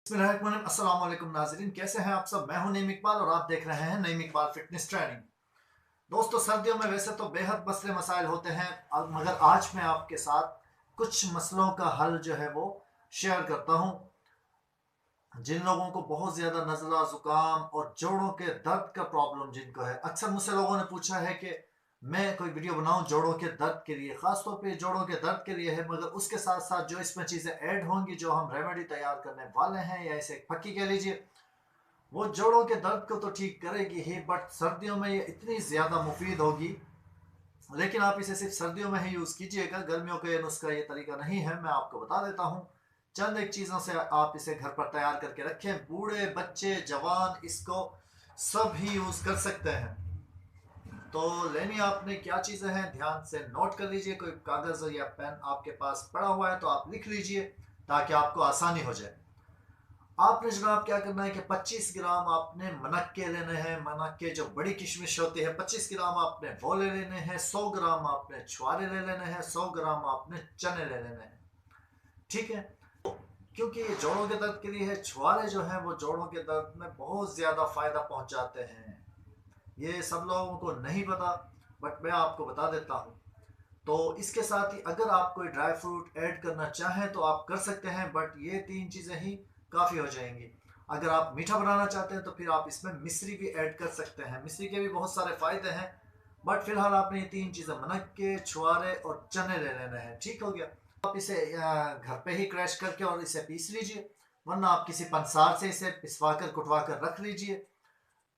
अस्सलाम वालेकुम नाज़रीन, कैसे हैं आप सब। मैं हूं नईम इकबाल और आप देख रहे हैं नईम इकबाल फिटनेस ट्रेनिंग। दोस्तों, सर्दियों में वैसे तो बेहद मसले मसाइल होते हैं, मगर आज मैं आपके साथ कुछ मसलों का हल जो है वो शेयर करता हूं। जिन लोगों को बहुत ज़्यादा नज़ला ज़ुकाम और जोड़ों के दर्द का प्रॉब्लम जिनको है, अक्सर मुझसे लोगों ने पूछा है कि मैं कोई वीडियो बनाऊं जोड़ों के दर्द के लिए, ख़ासतौर पे जोड़ों के दर्द के लिए है, मगर उसके साथ साथ जो इसमें चीज़ें ऐड होंगी, जो हम रेमेडी तैयार करने वाले हैं या इसे एक पक्की कह लीजिए, वो जोड़ों के दर्द को तो ठीक करेगी ही, बट सर्दियों में ये इतनी ज़्यादा मुफीद होगी। लेकिन आप इसे सिर्फ सर्दियों में ही यूज़ कीजिएगा, गर्मियों का ये नुस्खा ये तरीका नहीं है। मैं आपको बता देता हूँ चंद एक चीज़ों से आप इसे घर पर तैयार करके रखें। बूढ़े, बच्चे, जवान इसको सब ही यूज़ कर सकते हैं। तो लेनी आपने क्या चीज़ें हैं, ध्यान से नोट कर लीजिए। कोई कागज़ या पेन आपके पास पड़ा हुआ है तो आप लिख लीजिए ताकि आपको आसानी हो जाए। आपने जनाब क्या करना है कि 25 ग्राम आपने मनक्के लेने हैं। मनक्के जो बड़ी किशमिश होती है, 25 ग्राम आपने वो ले लेने हैं। 100 ग्राम आपने छुआरे ले लेने हैं। 100 ग्राम आपने चने ले लेने हैं। ठीक है, क्योंकि ये जोड़ों के दर्द के लिए है। छुआरे जो हैं वो जोड़ों के दर्द में बहुत ज़्यादा फ़ायदा पहुंचाते हैं। ये सब लोगों को नहीं पता, बट मैं आपको बता देता हूँ। तो इसके साथ ही अगर आप कोई ड्राई फ्रूट ऐड करना चाहें तो आप कर सकते हैं, बट ये तीन चीज़ें ही काफ़ी हो जाएंगी। अगर आप मीठा बनाना चाहते हैं तो फिर आप इसमें मिश्री भी ऐड कर सकते हैं। मिश्री के भी बहुत सारे फ़ायदे हैं, बट फिलहाल आपने ये तीन चीज़ें मनक्के, छुआरे और चने ले लेने हैं। ठीक हो गया। आप इसे घर पे ही क्रैश करके और इसे पीस लीजिए, वरना आप किसी पंसार से इसे पिसवा कर कुटवा कर रख लीजिए।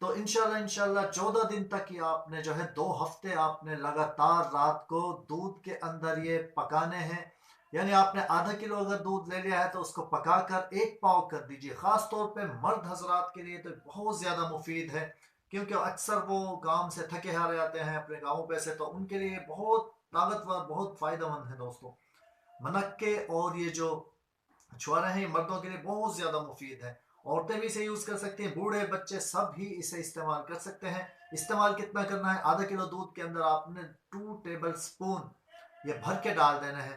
तो इंशाल्लाह इंशाल्लाह 14 दिन तक ही आपने जो है, 2 हफ्ते आपने लगातार रात को दूध के अंदर ये पकाने हैं। यानी आपने आधा किलो अगर दूध ले लिया है तो उसको पकाकर 1 पाव कर दीजिए। ख़ास तौर पे मर्द हजरात के लिए तो बहुत ज़्यादा मुफीद है, क्योंकि अक्सर वो काम से थके हारे आते हैं अपने गाँवों पे से, तो उनके लिए बहुत ताकतवर, बहुत फ़ायदेमंद है दोस्तों। मनक्के और ये जो छुआरे हैं, मर्दों के लिए बहुत ज़्यादा मुफीद है। औरतें भी इसे यूज़ कर सकती हैं, बूढ़े बच्चे सब ही इसे इस्तेमाल कर सकते हैं। इस्तेमाल कितना करना है, आधा किलो दूध के अंदर आपने 2 टेबल स्पून ये भर के डाल देना है।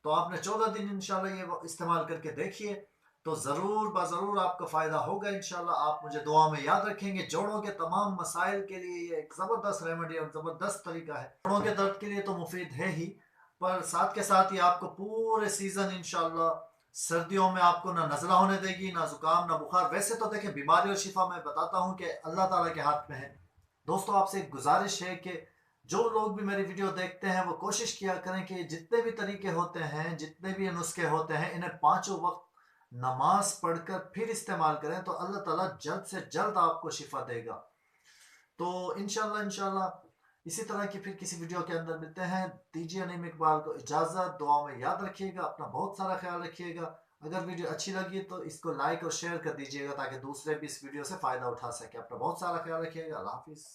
तो आपने 14 दिन इंशाल्लाह ये इस्तेमाल करके देखिए, तो ज़रूर ज़रूर आपको फ़ायदा होगा इंशाल्लाह। आप मुझे दुआ में याद रखेंगे। जोड़ों के तमाम मसाइल के लिए ये एक ज़बरदस्त रेमेडी और ज़बरदस्त तरीका है। जोड़ों के दर्द के लिए तो मुफीद है ही, पर साथ के साथ ही आपको पूरे सीज़न इंशाल्लाह सर्दियों में आपको ना नज़ला होने देगी, ना ज़ुकाम, ना बुखार। वैसे तो देखें, बीमारी और शिफा मैं बताता हूँ कि अल्लाह ताला के हाथ में है। दोस्तों, आपसे एक गुजारिश है कि जो लोग भी मेरी वीडियो देखते हैं वो कोशिश किया करें कि जितने भी तरीके होते हैं, जितने भी नुस्खे होते हैं, इन्हें पाँचों वक्त नमाज पढ़कर फिर इस्तेमाल करें, तो अल्लाह ताला जल्द से जल्द आपको शिफा देगा। तो इंशाल्लाह इंशाल्लाह इसी तरह की फिर किसी वीडियो के अंदर मिलते हैं। दीजिए नईम इकबाल को इजाज़त। दुआ में याद रखिएगा, अपना बहुत सारा ख्याल रखिएगा। अगर वीडियो अच्छी लगी तो इसको लाइक और शेयर कर दीजिएगा ताकि दूसरे भी इस वीडियो से फ़ायदा उठा सके। अपना बहुत सारा ख्याल रखिएगा। अल्लाह हाफिज़।